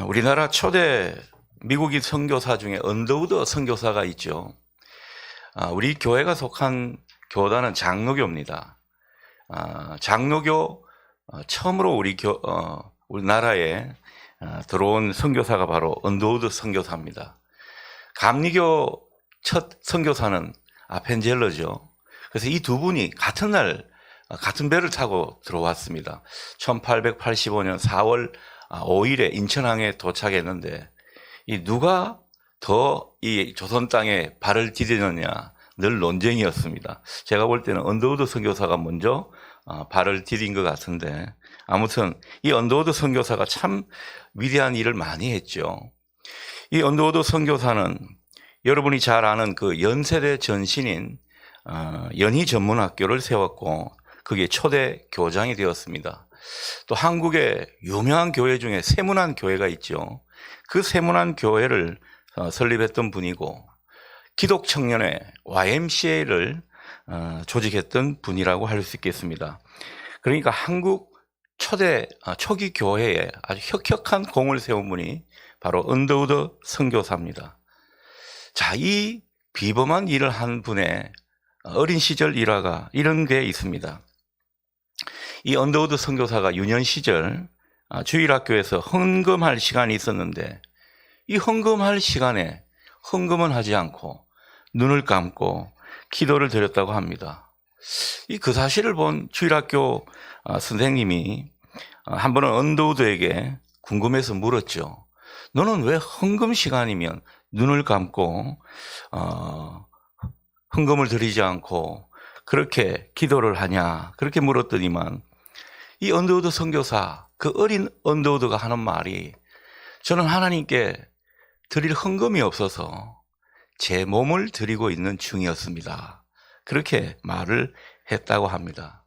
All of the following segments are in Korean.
우리나라 초대 미국인 선교사 중에 언더우드 선교사가 있죠. 우리 교회가 속한 교단은 장로교입니다. 장로교 처음으로 우리나라에 들어온 선교사가 바로 언더우드 선교사입니다. 감리교 첫 선교사는 아펜젤러죠. 그래서 이 두 분이 같은 날 같은 배를 타고 들어왔습니다. 1885년 4월 5일에 인천항에 도착했는데 이 누가 더 이 조선 땅에 발을 디디느냐 늘 논쟁이었습니다. 제가 볼 때는 언더우드 선교사가 먼저 발을 디딘 것 같은데, 아무튼 이 언더우드 선교사가 참 위대한 일을 많이 했죠. 이 언더우드 선교사는 여러분이 잘 아는 그 연세대 전신인 연희전문학교를 세웠고 그게 초대 교장이 되었습니다. 또 한국의 유명한 교회 중에 세문안 교회가 있죠. 그 세문안 교회를 설립했던 분이고 기독청년회 YMCA를 조직했던 분이라고 할 수 있겠습니다. 그러니까 한국 초기 교회에 아주 혁혁한 공을 세운 분이 바로 언더우드 선교사입니다. 자, 이 비범한 일을 한 분의 어린 시절 일화가 이런 게 있습니다. 이 언더우드 선교사가 유년 시절 주일학교에서 헌금할 시간이 있었는데 이 헌금할 시간에 헌금은 하지 않고 눈을 감고 기도를 드렸다고 합니다. 그 사실을 본 주일학교 선생님이 한 번은 언더우드에게 궁금해서 물었죠. 너는 왜 헌금 시간이면 눈을 감고 헌금을 드리지 않고 그렇게 기도를 하냐, 그렇게 물었더니만 이 언더우드 선교사, 그 어린 언더우드가 하는 말이, 저는 하나님께 드릴 헌금이 없어서 제 몸을 드리고 있는 중이었습니다. 그렇게 말을 했다고 합니다.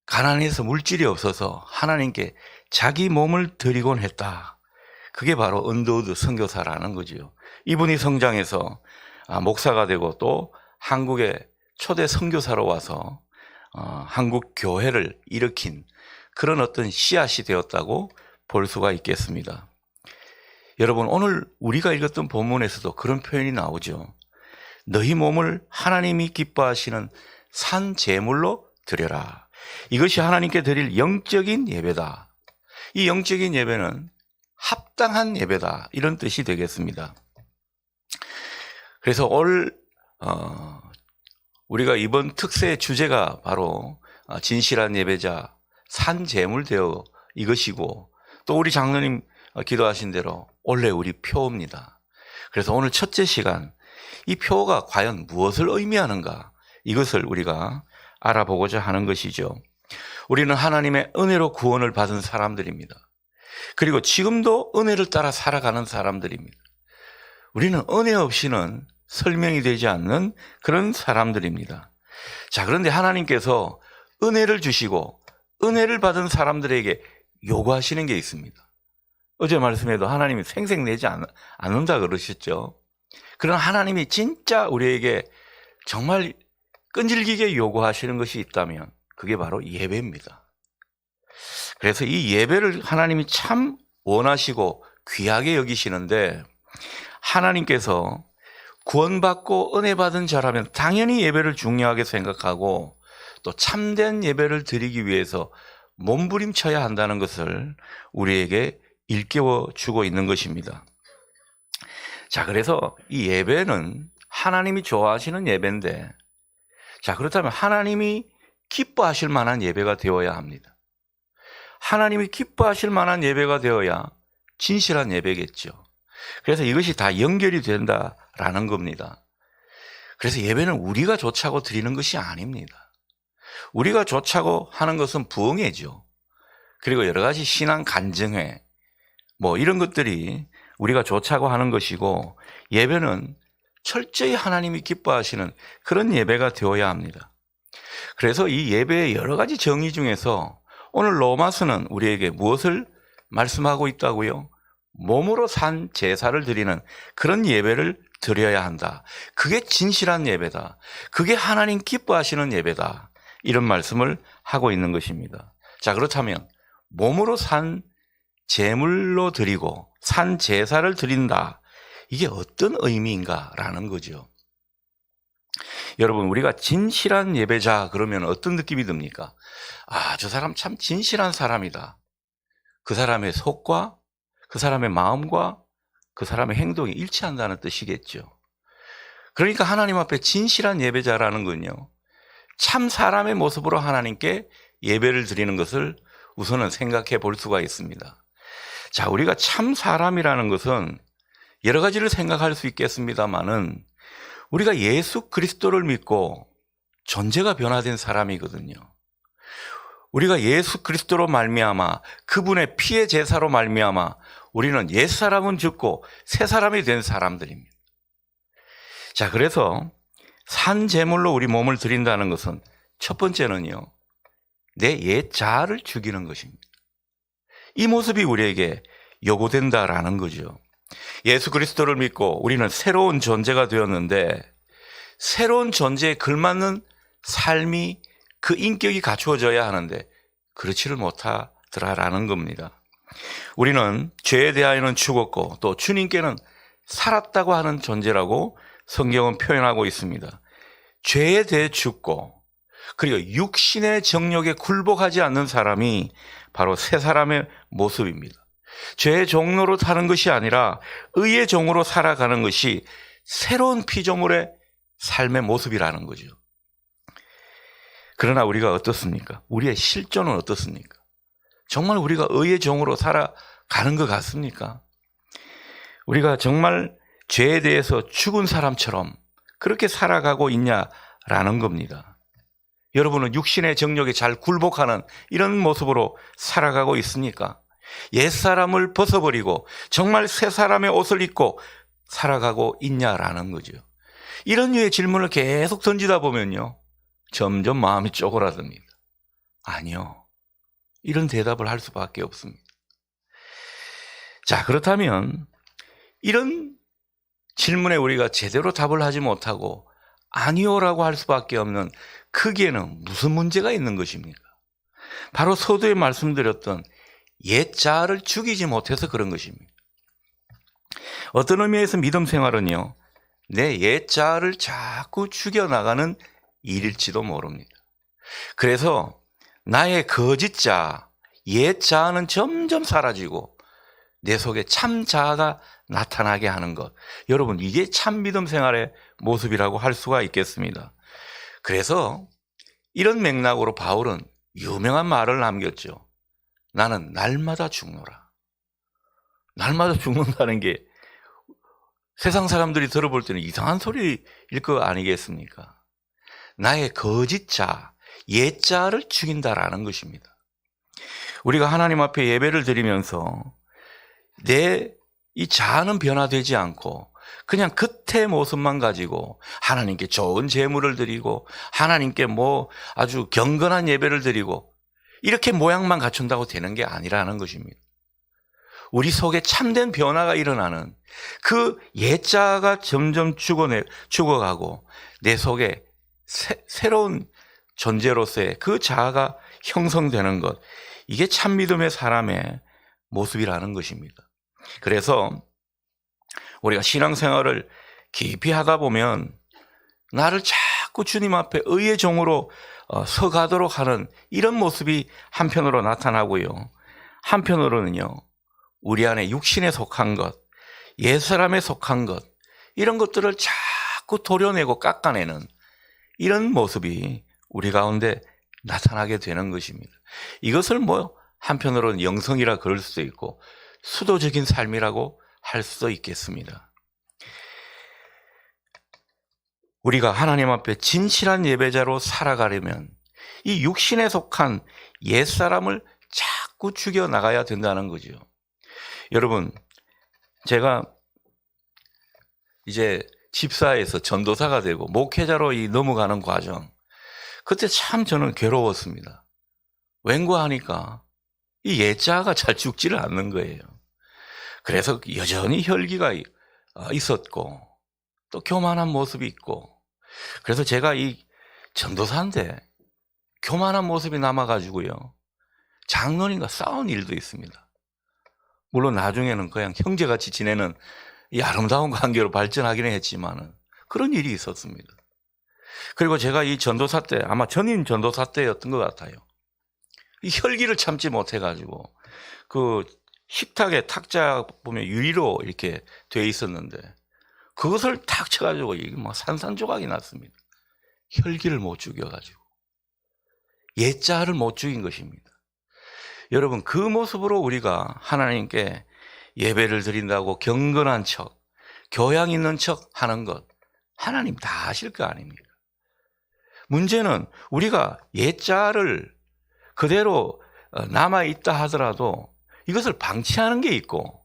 가난해서 물질이 없어서 하나님께 자기 몸을 드리곤 했다. 그게 바로 언더우드 선교사라는 거죠. 이분이 성장해서 목사가 되고 또 한국의 초대 선교사로 와서 한국 교회를 일으킨 그런 어떤 씨앗이 되었다고 볼 수가 있겠습니다. 여러분, 오늘 우리가 읽었던 본문에서도 그런 표현이 나오죠. 너희 몸을 하나님이 기뻐하시는 산 제물로 드려라. 이것이 하나님께 드릴 영적인 예배다. 이 영적인 예배는 합당한 예배다, 이런 뜻이 되겠습니다. 그래서 우리가 이번 특세의 주제가 바로 진실한 예배자 산제물되어 이것이고, 또 우리 장로님 기도하신 대로 원래 우리 표입니다. 그래서 오늘 첫째 시간, 이 표가 과연 무엇을 의미하는가, 이것을 우리가 알아보고자 하는 것이죠. 우리는 하나님의 은혜로 구원을 받은 사람들입니다. 그리고 지금도 은혜를 따라 살아가는 사람들입니다. 우리는 은혜 없이는 설명이 되지 않는 그런 사람들입니다. 자, 그런데 하나님께서 은혜를 주시고 은혜를 받은 사람들에게 요구하시는 게 있습니다. 어제 말씀에도 하나님이 생색내지 않는다 그러셨죠. 그런 하나님이 진짜 우리에게 정말 끈질기게 요구하시는 것이 있다면 그게 바로 예배입니다. 그래서 이 예배를 하나님이 참 원하시고 귀하게 여기시는데, 하나님께서 구원받고 은혜 받은 자라면 당연히 예배를 중요하게 생각하고 또 참된 예배를 드리기 위해서 몸부림쳐야 한다는 것을 우리에게 일깨워 주고 있는 것입니다. 자, 그래서 이 예배는 하나님이 좋아하시는 예배인데, 자, 그렇다면 하나님이 기뻐하실 만한 예배가 되어야 합니다. 하나님이 기뻐하실 만한 예배가 되어야 진실한 예배겠죠. 그래서 이것이 다 연결이 된다라는 겁니다. 그래서 예배는 우리가 좋자고 드리는 것이 아닙니다. 우리가 좋자고 하는 것은 부흥회죠. 그리고 여러 가지 신앙 간증회, 이런 것들이 우리가 좋자고 하는 것이고, 예배는 철저히 하나님이 기뻐하시는 그런 예배가 되어야 합니다. 그래서 이 예배의 여러 가지 정의 중에서 오늘 로마서는 우리에게 무엇을 말씀하고 있다고요? 몸으로 산 제사를 드리는 그런 예배를 드려야 한다. 그게 진실한 예배다. 그게 하나님 기뻐하시는 예배다. 이런 말씀을 하고 있는 것입니다. 자, 그렇다면 몸으로 산 제물로 드리고 산 제사를 드린다. 이게 어떤 의미인가라는 거죠. 여러분, 우리가 진실한 예배자 그러면 어떤 느낌이 듭니까? 아, 저 사람 참 진실한 사람이다. 그 사람의 속과 그 사람의 마음과 그 사람의 행동이 일치한다는 뜻이겠죠. 그러니까 하나님 앞에 진실한 예배자라는 건요, 참 사람의 모습으로 하나님께 예배를 드리는 것을 우선은 생각해 볼 수가 있습니다. 자, 우리가 참 사람이라는 것은 여러 가지를 생각할 수 있겠습니다만은 우리가 예수 그리스도를 믿고 존재가 변화된 사람이거든요. 우리가 예수 그리스도로 말미암아 그분의 피의 제사로 말미암아 우리는 옛사람은 죽고 새 사람이 된 사람들입니다. 자, 그래서 산 제물로 우리 몸을 드린다는 것은 첫 번째는요, 내 옛 자아를 죽이는 것입니다. 이 모습이 우리에게 요구된다라는 거죠. 예수 그리스도를 믿고 우리는 새로운 존재가 되었는데 새로운 존재에 걸맞는 삶이 그 인격이 갖추어져야 하는데 그렇지를 못하더라라는 겁니다. 우리는 죄에 대하여는 죽었고 또 주님께는 살았다고 하는 존재라고 성경은 표현하고 있습니다. 죄에 대해 죽고 그리고 육신의 정욕에 굴복하지 않는 사람이 바로 새 사람의 모습입니다. 죄의 종로로 사는 것이 아니라 의의 종으로 살아가는 것이 새로운 피조물의 삶의 모습이라는 거죠. 그러나 우리가 어떻습니까? 우리의 실존은 어떻습니까? 정말 우리가 의의 종으로 살아가는 것 같습니까? 우리가 정말 죄에 대해서 죽은 사람처럼 그렇게 살아가고 있냐라는 겁니다. 여러분은 육신의 정욕에 잘 굴복하는 이런 모습으로 살아가고 있습니까? 옛사람을 벗어버리고 정말 새 사람의 옷을 입고 살아가고 있냐라는 거죠. 이런 류의 질문을 계속 던지다 보면요, 점점 마음이 쪼그라듭니다. 아니요, 이런 대답을 할 수밖에 없습니다. 자, 그렇다면 이런 질문에 우리가 제대로 답을 하지 못하고 아니요라고 할 수밖에 없는 크기에는 무슨 문제가 있는 것입니까? 바로 서두에 말씀드렸던 옛 자아를 죽이지 못해서 그런 것입니다. 어떤 의미에서 믿음 생활은요, 내 옛 자아를 자꾸 죽여나가는 일일지도 모릅니다. 그래서 나의 거짓 자아, 옛 자아는 점점 사라지고 내 속에 참 자아가 나타나게 하는 것, 여러분, 이게 참 믿음 생활의 모습이라고 할 수가 있겠습니다. 그래서 이런 맥락으로 바울은 유명한 말을 남겼죠. 나는 날마다 죽노라. 날마다 죽는다는 게 세상 사람들이 들어볼 때는 이상한 소리일 거 아니겠습니까? 나의 거짓 자, 옛 자를 죽인다라는 것입니다. 우리가 하나님 앞에 예배를 드리면서 내 이 자아는 변화되지 않고 그냥 겉의 모습만 가지고 하나님께 좋은 제물을 드리고 하나님께 뭐 아주 경건한 예배를 드리고 이렇게 모양만 갖춘다고 되는 게 아니라는 것입니다. 우리 속에 참된 변화가 일어나는 그 옛 자아가 점점 죽어가고 내 속에 새로운 존재로서의 그 자아가 형성되는 것, 이게 참 믿음의 사람의 모습이라는 것입니다. 그래서 우리가 신앙생활을 깊이 하다 보면 나를 자꾸 주님 앞에 의의 종으로 서가도록 하는 이런 모습이 한편으로 나타나고요, 한편으로는요, 우리 안에 육신에 속한 것, 옛사람에 속한 것, 이런 것들을 자꾸 도려내고 깎아내는 이런 모습이 우리 가운데 나타나게 되는 것입니다. 이것을 뭐 한편으로는 영성이라 그럴 수도 있고 수도적인 삶이라고 할 수도 있겠습니다. 우리가 하나님 앞에 진실한 예배자로 살아가려면 이 육신에 속한 옛사람을 자꾸 죽여나가야 된다는 거죠. 여러분, 제가 이제 집사에서 전도사가 되고 목회자로 넘어가는 과정, 그때 참 저는 괴로웠습니다. 왠가 하니까 이 옛자아가 잘 죽지를 않는 거예요. 그래서 여전히 혈기가 있었고 또 교만한 모습이 있고, 그래서 제가 이 전도사인데 교만한 모습이 남아가지고요, 장로님과 싸운 일도 있습니다. 물론 나중에는 그냥 형제같이 지내는 이 아름다운 관계로 발전하기는 했지만은 그런 일이 있었습니다. 그리고 제가 이 전도사 때, 아마 전임 전도사 때였던 것 같아요. 이 혈기를 참지 못해가지고 그 식탁에 탁자 보면 유리로 이렇게 돼 있었는데 그것을 탁 쳐가지고 이게 막 산산조각이 났습니다. 혈기를 못 죽여가지고 예자를 못 죽인 것입니다. 여러분, 그 모습으로 우리가 하나님께 예배를 드린다고 경건한 척, 교양 있는 척 하는 것 하나님 다 아실 거 아닙니까? 문제는 우리가 예자를 그대로 남아있다 하더라도 이것을 방치하는 게 있고,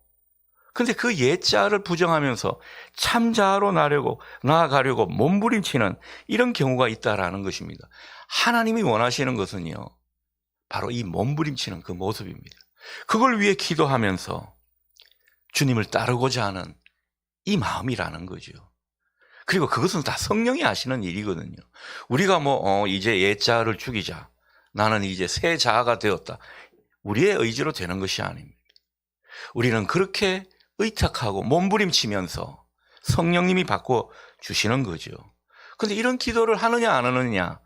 근데 그 예자를 부정하면서 참자로 나아가려고 몸부림치는 이런 경우가 있다라는 것입니다. 하나님이 원하시는 것은요, 바로 이 몸부림치는 그 모습입니다. 그걸 위해 기도하면서 주님을 따르고자 하는 이 마음이라는 거죠. 그리고 그것은 다 성령이 하시는 일이거든요. 우리가 이제 옛자를 죽이자, 나는 이제 새 자아가 되었다, 우리의 의지로 되는 것이 아닙니다. 우리는 그렇게 의탁하고 몸부림치면서 성령님이 바꿔주시는 거죠. 그런데 이런 기도를 하느냐 안 하느냐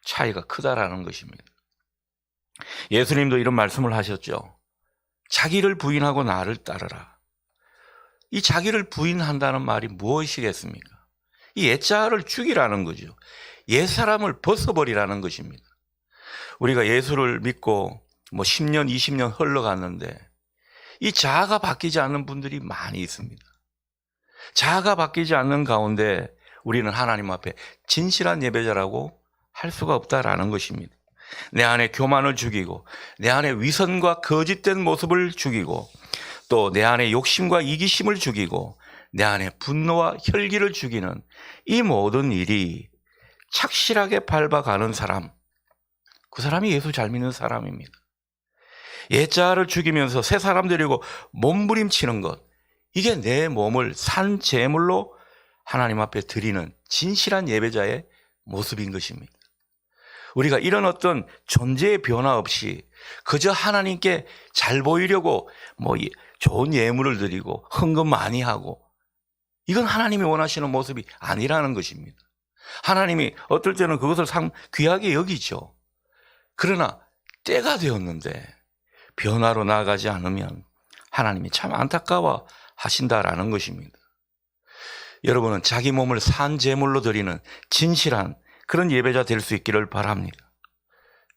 차이가 크다라는 것입니다. 예수님도 이런 말씀을 하셨죠. 자기를 부인하고 나를 따르라. 이 자기를 부인한다는 말이 무엇이겠습니까? 이 옛자를 죽이라는 거죠. 옛사람을 벗어버리라는 것입니다. 우리가 예수를 믿고 10년, 20년 흘러갔는데 이 자아가 바뀌지 않는 분들이 많이 있습니다. 자아가 바뀌지 않는 가운데 우리는 하나님 앞에 진실한 예배자라고 할 수가 없다라는 것입니다. 내 안에 교만을 죽이고, 내 안에 위선과 거짓된 모습을 죽이고, 또 내 안에 욕심과 이기심을 죽이고, 내 안에 분노와 혈기를 죽이는 이 모든 일이 착실하게 밟아가는 사람, 그 사람이 예수 잘 믿는 사람입니다. 옛자를 죽이면서 새 사람 되려고 몸부림치는 것, 이게 내 몸을 산 제물로 하나님 앞에 드리는 진실한 예배자의 모습인 것입니다. 우리가 이런 어떤 존재의 변화 없이 그저 하나님께 잘 보이려고 좋은 예물을 드리고 헌금 많이 하고, 이건 하나님이 원하시는 모습이 아니라는 것입니다. 하나님이 어떨 때는 그것을 참 귀하게 여기죠. 그러나 때가 되었는데 변화로 나아가지 않으면 하나님이 참 안타까워 하신다라는 것입니다. 여러분은 자기 몸을 산 제물로 드리는 진실한 그런 예배자 될 수 있기를 바랍니다.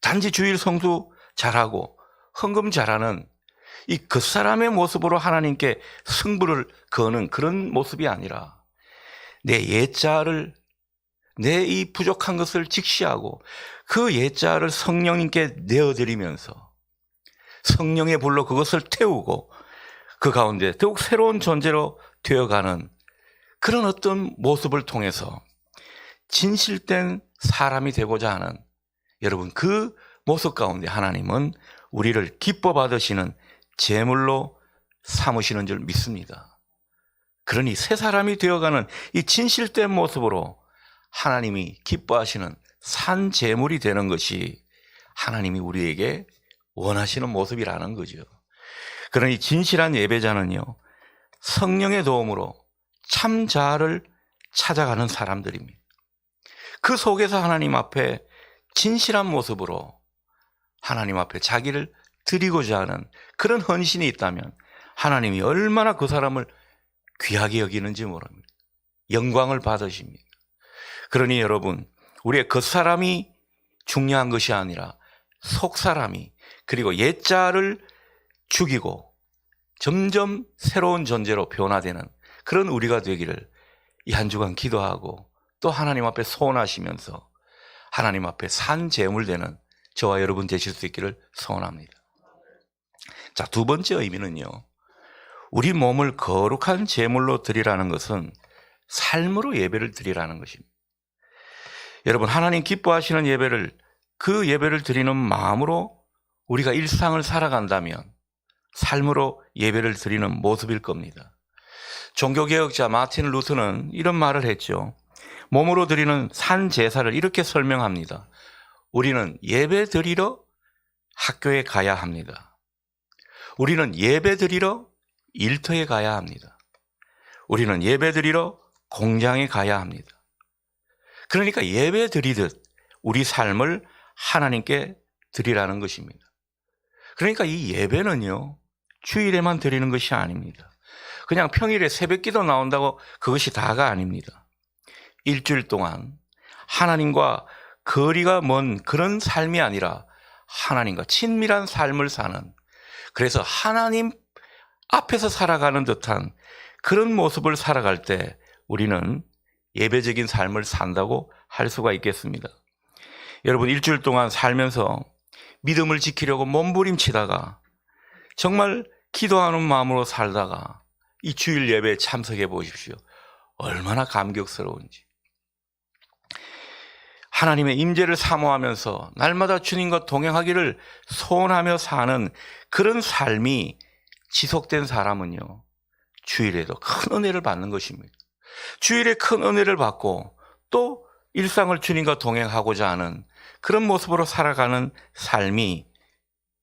단지 주일 성수 잘하고 헌금 잘하는 이 겉사람의 모습으로 하나님께 승부를 거는 그런 모습이 아니라 내 옛자를, 내 이 부족한 것을 직시하고 그 옛자를 성령님께 내어드리면서 성령의 불로 그것을 태우고 그 가운데 더욱 새로운 존재로 되어가는 그런 어떤 모습을 통해서 진실된 사람이 되고자 하는, 여러분, 그 모습 가운데 하나님은 우리를 기뻐 받으시는 제물로 삼으시는 줄 믿습니다. 그러니 새 사람이 되어가는 이 진실된 모습으로 하나님이 기뻐하시는 산 제물이 되는 것이 하나님이 우리에게 원하시는 모습이라는 거죠. 그러니 진실한 예배자는요, 성령의 도움으로 참 자아를 찾아가는 사람들입니다. 그 속에서 하나님 앞에 진실한 모습으로 하나님 앞에 자기를 드리고자 하는 그런 헌신이 있다면 하나님이 얼마나 그 사람을 귀하게 여기는지 모릅니다. 영광을 받으십니다. 그러니 여러분, 우리의 겉사람이 중요한 것이 아니라 속사람이, 그리고 옛자를 죽이고 점점 새로운 존재로 변화되는 그런 우리가 되기를 이 한 주간 기도하고 또 하나님 앞에 소원하시면서 하나님 앞에 산 제물 되는 저와 여러분 되실 수 있기를 소원합니다. 자, 두 번째 의미는요, 우리 몸을 거룩한 제물로 드리라는 것은 삶으로 예배를 드리라는 것입니다. 여러분, 하나님 기뻐하시는 예배를, 그 예배를 드리는 마음으로 우리가 일상을 살아간다면 삶으로 예배를 드리는 모습일 겁니다. 종교개혁자 마틴 루터는 이런 말을 했죠. 몸으로 드리는 산 제사를 이렇게 설명합니다. 우리는 예배 드리러 학교에 가야 합니다. 우리는 예배 드리러 일터에 가야 합니다. 우리는 예배드리러 공장에 가야 합니다. 그러니까 예배드리듯 우리 삶을 하나님께 드리라는 것입니다. 그러니까 이 예배는요, 주일에만 드리는 것이 아닙니다. 그냥 평일에 새벽기도 나온다고 그것이 다가 아닙니다. 일주일 동안 하나님과 거리가 먼 그런 삶이 아니라 하나님과 친밀한 삶을 사는, 그래서 하나님 앞에서 살아가는 듯한 그런 모습을 살아갈 때 우리는 예배적인 삶을 산다고 할 수가 있겠습니다. 여러분, 일주일 동안 살면서 믿음을 지키려고 몸부림치다가 정말 기도하는 마음으로 살다가 이 주일 예배에 참석해 보십시오. 얼마나 감격스러운지. 하나님의 임재를 사모하면서 날마다 주님과 동행하기를 소원하며 사는 그런 삶이 지속된 사람은요, 주일에도 큰 은혜를 받는 것입니다. 주일에 큰 은혜를 받고 또 일상을 주님과 동행하고자 하는 그런 모습으로 살아가는 삶이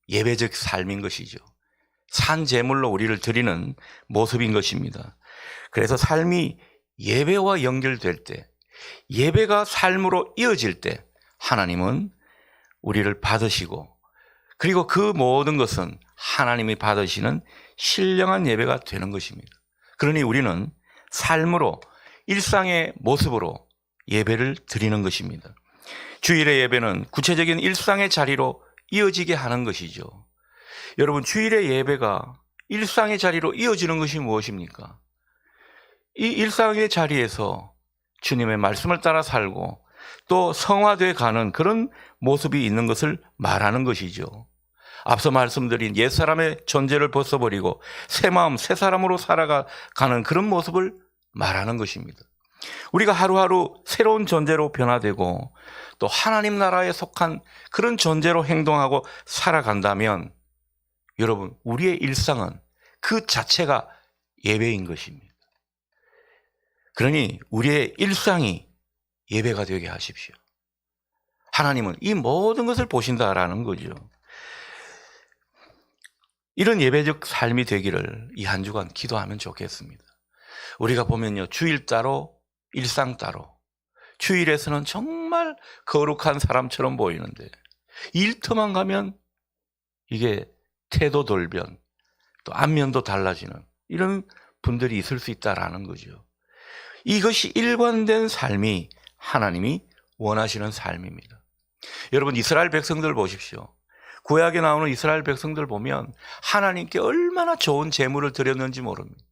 예배적 삶인 것이죠. 산 제물로 우리를 드리는 모습인 것입니다. 그래서 삶이 예배와 연결될 때, 예배가 삶으로 이어질 때 하나님은 우리를 받으시고, 그리고 그 모든 것은 하나님이 받으시는 신령한 예배가 되는 것입니다. 그러니 우리는 삶으로, 일상의 모습으로 예배를 드리는 것입니다. 주일의 예배는 구체적인 일상의 자리로 이어지게 하는 것이죠. 여러분, 주일의 예배가 일상의 자리로 이어지는 것이 무엇입니까? 이 일상의 자리에서 주님의 말씀을 따라 살고 또 성화되어 가는 그런 모습이 있는 것을 말하는 것이죠. 앞서 말씀드린 옛사람의 존재를 벗어버리고 새 마음, 새 사람으로 살아가는 그런 모습을 말하는 것입니다. 우리가 하루하루 새로운 존재로 변화되고 또 하나님 나라에 속한 그런 존재로 행동하고 살아간다면 여러분, 우리의 일상은 그 자체가 예배인 것입니다. 그러니 우리의 일상이 예배가 되게 하십시오. 하나님은 이 모든 것을 보신다라는 거죠. 이런 예배적 삶이 되기를 이 한 주간 기도하면 좋겠습니다. 우리가 보면요, 주일 따로 일상 따로, 주일에서는 정말 거룩한 사람처럼 보이는데 일터만 가면 이게 태도 돌변, 또 안면도 달라지는 이런 분들이 있을 수 있다라는 거죠. 이것이 일관된 삶이 하나님이 원하시는 삶입니다. 여러분, 이스라엘 백성들 보십시오. 구약에 나오는 이스라엘 백성들 보면 하나님께 얼마나 좋은 제물을 드렸는지 모릅니다.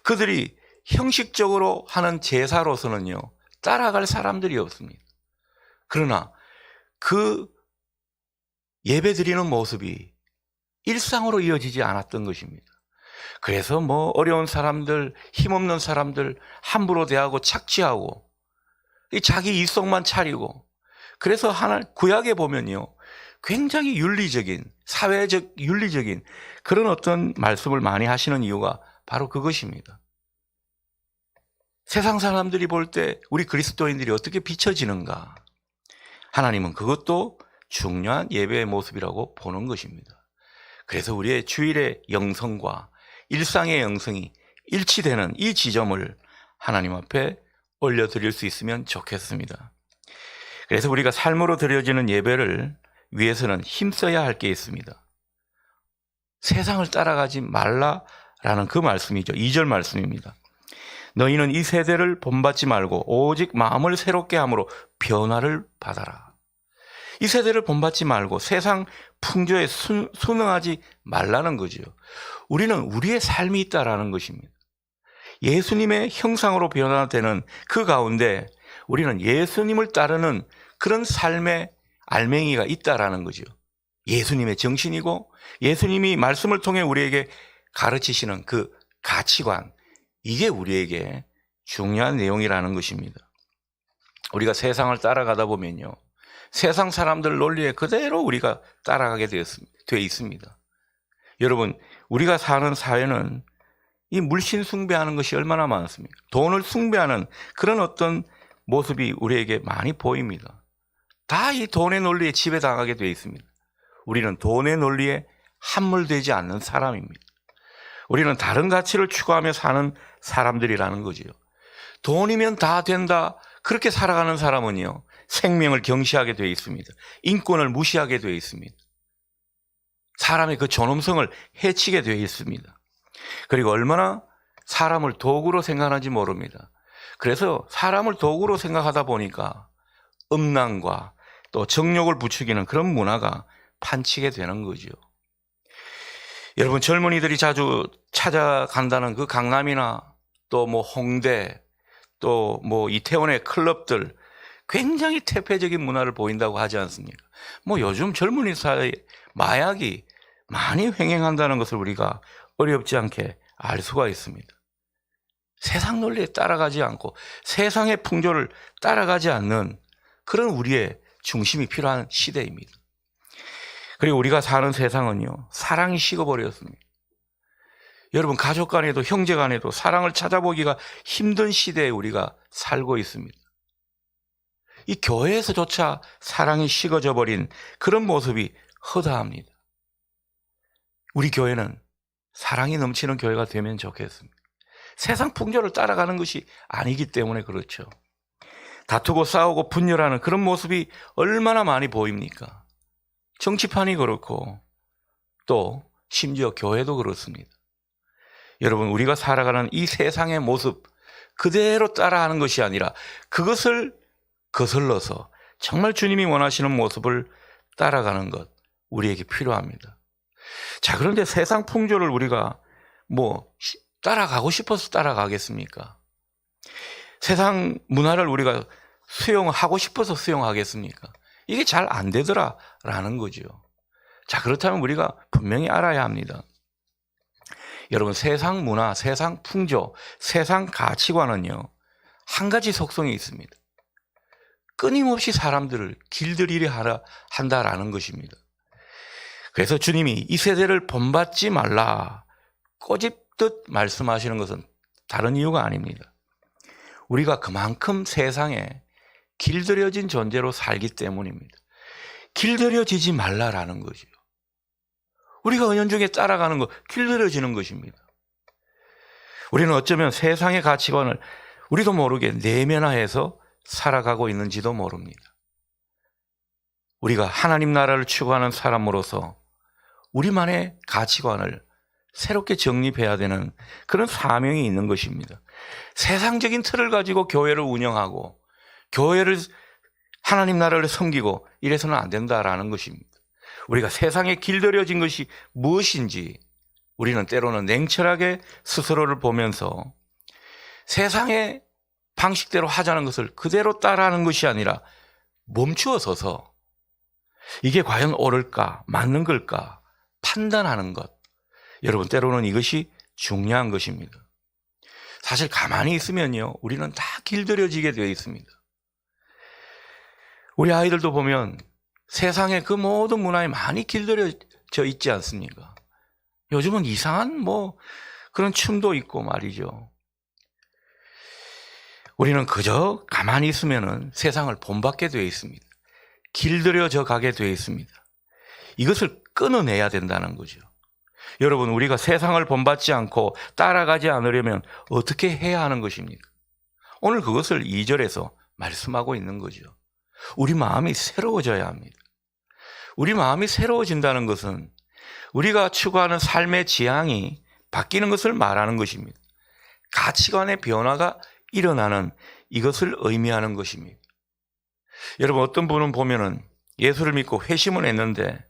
그들이 형식적으로 하는 제사로서는요, 따라갈 사람들이 없습니다. 그러나 그 예배 드리는 모습이 일상으로 이어지지 않았던 것입니다. 그래서 어려운 사람들, 힘없는 사람들 함부로 대하고 착취하고 자기 이속만 차리고, 그래서 구약에 보면요, 굉장히 윤리적인, 사회적 윤리적인 그런 어떤 말씀을 많이 하시는 이유가 바로 그것입니다. 세상 사람들이 볼 때 우리 그리스도인들이 어떻게 비춰지는가, 하나님은 그것도 중요한 예배의 모습이라고 보는 것입니다. 그래서 우리의 주일의 영성과 일상의 영성이 일치되는 이 지점을 하나님 앞에 올려드릴 수 있으면 좋겠습니다. 그래서 우리가 삶으로 드려지는 예배를 위해서는 힘써야 할 게 있습니다. 세상을 따라가지 말라라는 그 말씀이죠. 2절 말씀입니다. 너희는 이 세대를 본받지 말고 오직 마음을 새롭게 함으로 변화를 받아라. 이 세대를 본받지 말고 세상 풍조에 순응하지 말라는 거죠. 우리는 우리의 삶이 있다라는 것입니다. 예수님의 형상으로 변화되는 그 가운데 우리는 예수님을 따르는 그런 삶의 알맹이가 있다라는 거죠. 예수님의 정신이고 예수님이 말씀을 통해 우리에게 가르치시는 그 가치관, 이게 우리에게 중요한 내용이라는 것입니다. 우리가 세상을 따라가다 보면요, 세상 사람들 논리에 그대로 우리가 따라가게 되어 있습니다. 여러분, 우리가 사는 사회는 이 물신 숭배하는 것이 얼마나 많습니까? 돈을 숭배하는 그런 어떤 모습이 우리에게 많이 보입니다. 다 이 돈의 논리에 지배당하게 되어 있습니다. 우리는 돈의 논리에 함몰되지 않는 사람입니다. 우리는 다른 가치를 추구하며 사는 사람들이라는 거지요. 돈이면 다 된다. 그렇게 살아가는 사람은요, 생명을 경시하게 되어 있습니다. 인권을 무시하게 되어 있습니다. 사람의 그 존엄성을 해치게 되어 있습니다. 그리고 얼마나 사람을 도구로 생각하는지 모릅니다. 그래서 사람을 도구로 생각하다 보니까 음란과 또 정욕을 부추기는 그런 문화가 판치게 되는 거죠. 여러분, 젊은이들이 자주 찾아간다는 그 강남이나 또 뭐 홍대 또 뭐 이태원의 클럽들, 굉장히 퇴폐적인 문화를 보인다고 하지 않습니까? 뭐 요즘 젊은이 사이에 마약이 많이 횡행한다는 것을 우리가 어렵지 않게 알 수가 있습니다. 세상 논리에 따라가지 않고 세상의 풍조를 따라가지 않는 그런 우리의 중심이 필요한 시대입니다. 그리고 우리가 사는 세상은요, 사랑이 식어버렸습니다. 여러분, 가족 간에도 형제 간에도 사랑을 찾아보기가 힘든 시대에 우리가 살고 있습니다. 이 교회에서조차 사랑이 식어져 버린 그런 모습이 허다합니다. 우리 교회는 사랑이 넘치는 교회가 되면 좋겠습니다. 세상 풍조를 따라가는 것이 아니기 때문에 그렇죠. 다투고 싸우고 분열하는 그런 모습이 얼마나 많이 보입니까? 정치판이 그렇고 또 심지어 교회도 그렇습니다. 여러분, 우리가 살아가는 이 세상의 모습 그대로 따라하는 것이 아니라 그것을 거슬러서 정말 주님이 원하시는 모습을 따라가는 것, 우리에게 필요합니다. 자, 그런데 세상 풍조를 우리가 뭐 따라가고 싶어서 따라가겠습니까? 세상 문화를 우리가 수용하고 싶어서 수용하겠습니까? 이게 잘 안 되더라라는 거죠. 자, 그렇다면 우리가 분명히 알아야 합니다. 여러분, 세상 문화, 세상 풍조, 세상 가치관은요, 한 가지 속성이 있습니다. 끊임없이 사람들을 길들이려 한다라는 것입니다. 그래서 주님이 이 세대를 본받지 말라 꼬집듯 말씀하시는 것은 다른 이유가 아닙니다. 우리가 그만큼 세상에 길들여진 존재로 살기 때문입니다. 길들여지지 말라라는 거죠. 우리가 은연중에 따라가는 것, 길들여지는 것입니다. 우리는 어쩌면 세상의 가치관을 우리도 모르게 내면화해서 살아가고 있는지도 모릅니다. 우리가 하나님 나라를 추구하는 사람으로서 우리만의 가치관을 새롭게 정립해야 되는 그런 사명이 있는 것입니다. 세상적인 틀을 가지고 교회를 운영하고 교회를 하나님 나라를 섬기고 이래서는 안 된다라는 것입니다. 우리가 세상에 길들여진 것이 무엇인지 우리는 때로는 냉철하게 스스로를 보면서 세상의 방식대로 하자는 것을 그대로 따라하는 것이 아니라 멈추어 서서 이게 과연 옳을까, 맞는 걸까 판단하는 것, 여러분, 때로는 이것이 중요한 것입니다. 사실 가만히 있으면요, 우리는 다 길들여지게 되어 있습니다. 우리 아이들도 보면 세상의 그 모든 문화에 많이 길들여져 있지 않습니까? 요즘은 이상한 그런 춤도 있고 말이죠. 우리는 그저 가만히 있으면은 세상을 본받게 되어 있습니다. 길들여져 가게 되어 있습니다. 이것을 끊어내야 된다는 거죠. 여러분, 우리가 세상을 본받지 않고 따라가지 않으려면 어떻게 해야 하는 것입니까? 오늘 그것을 2절에서 말씀하고 있는 거죠. 우리 마음이 새로워져야 합니다. 우리 마음이 새로워진다는 것은 우리가 추구하는 삶의 지향이 바뀌는 것을 말하는 것입니다. 가치관의 변화가 일어나는 이것을 의미하는 것입니다. 여러분, 어떤 분은 보면은 예수를 믿고 회심을 했는데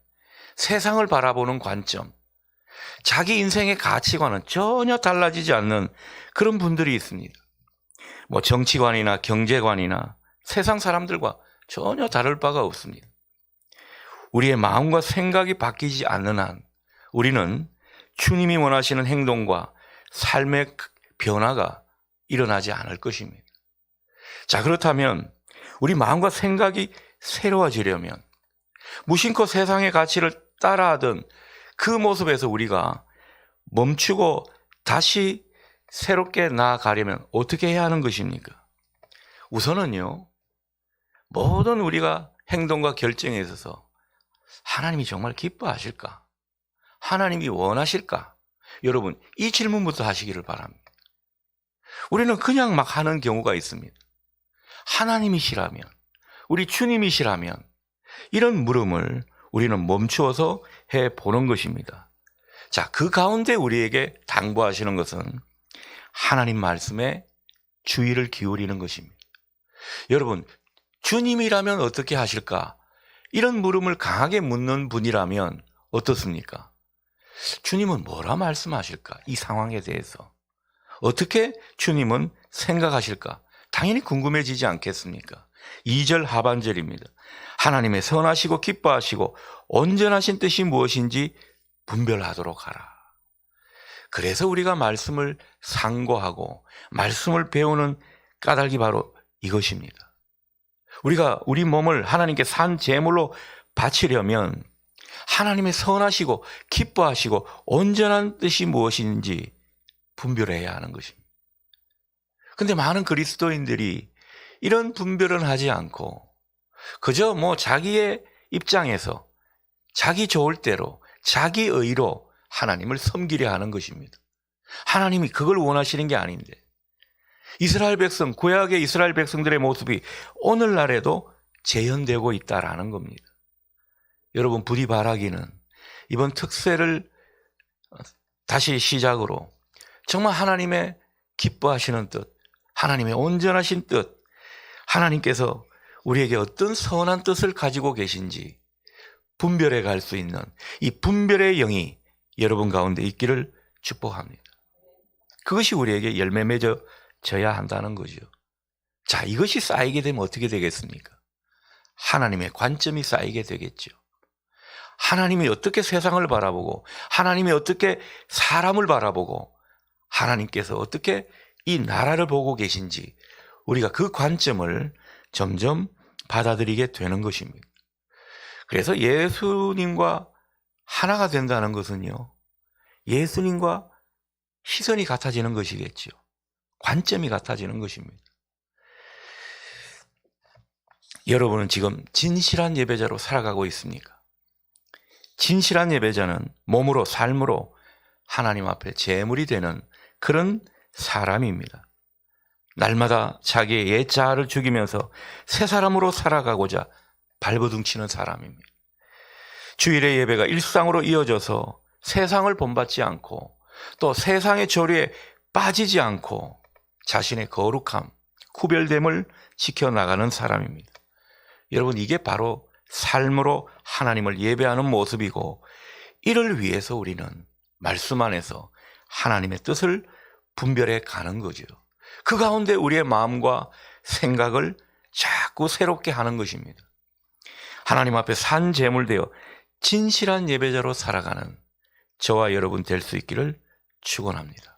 세상을 바라보는 관점, 자기 인생의 가치관은 전혀 달라지지 않는 그런 분들이 있습니다. 정치관이나 경제관이나 세상 사람들과 전혀 다를 바가 없습니다. 우리의 마음과 생각이 바뀌지 않는 한 우리는 주님이 원하시는 행동과 삶의 변화가 일어나지 않을 것입니다. 자, 그렇다면 우리 마음과 생각이 새로워지려면 무심코 세상의 가치를 따라하던 그 모습에서 우리가 멈추고 다시 새롭게 나아가려면 어떻게 해야 하는 것입니까? 우선은요, 모든 우리가 행동과 결정에 있어서 하나님이 정말 기뻐하실까? 하나님이 원하실까? 여러분, 이 질문부터 하시기를 바랍니다. 우리는 그냥 막 하는 경우가 있습니다. 하나님이시라면, 우리 주님이시라면, 이런 물음을 우리는 멈추어서 해보는 것입니다. 자, 그 가운데 우리에게 당부하시는 것은 하나님 말씀에 주의를 기울이는 것입니다. 여러분, 주님이라면 어떻게 하실까? 이런 물음을 강하게 묻는 분이라면 어떻습니까? 주님은 뭐라 말씀하실까? 이 상황에 대해서. 어떻게 주님은 생각하실까? 당연히 궁금해지지 않겠습니까? 2절 하반절입니다. 하나님의 선하시고 기뻐하시고 온전하신 뜻이 무엇인지 분별하도록 하라. 그래서 우리가 말씀을 상고하고 말씀을 배우는 까닭이 바로 이것입니다. 우리가 우리 몸을 하나님께 산 제물로 바치려면 하나님의 선하시고 기뻐하시고 온전한 뜻이 무엇인지 분별해야 하는 것입니다. 그런데 많은 그리스도인들이 이런 분별은 하지 않고 그저 자기의 입장에서 자기 좋을 대로 자기 의로 하나님을 섬기려 하는 것입니다. 하나님이 그걸 원하시는 게 아닌데 이스라엘 백성, 구약의 이스라엘 백성들의 모습이 오늘날에도 재현되고 있다라는 겁니다. 여러분, 부디 바라기는 이번 특세를 다시 시작으로 정말 하나님의 기뻐하시는 뜻, 하나님의 온전하신 뜻, 하나님께서 우리에게 어떤 선한 뜻을 가지고 계신지 분별해 갈 수 있는 이 분별의 영이 여러분 가운데 있기를 축복합니다. 그것이 우리에게 열매 맺어져야 한다는 거죠. 자, 이것이 쌓이게 되면 어떻게 되겠습니까? 하나님의 관점이 쌓이게 되겠죠. 하나님이 어떻게 세상을 바라보고 하나님이 어떻게 사람을 바라보고 하나님께서 어떻게 이 나라를 보고 계신지 우리가 그 관점을 점점 받아들이게 되는 것입니다. 그래서 예수님과 하나가 된다는 것은요, 예수님과 시선이 같아지는 것이겠죠. 관점이 같아지는 것입니다. 여러분은 지금 진실한 예배자로 살아가고 있습니까? 진실한 예배자는 몸으로 삶으로 하나님 앞에 제물이 되는 그런 사람입니다. 날마다 자기의 옛 자아를 죽이면서 새 사람으로 살아가고자 발버둥치는 사람입니다. 주일의 예배가 일상으로 이어져서 세상을 본받지 않고 또 세상의 조류에 빠지지 않고 자신의 거룩함, 구별됨을 지켜나가는 사람입니다. 여러분, 이게 바로 삶으로 하나님을 예배하는 모습이고 이를 위해서 우리는 말씀 안에서 하나님의 뜻을 분별해 가는 거죠. 그 가운데 우리의 마음과 생각을 자꾸 새롭게 하는 것입니다. 하나님 앞에 산 제물되어 진실한 예배자로 살아가는 저와 여러분 될 수 있기를 축원합니다.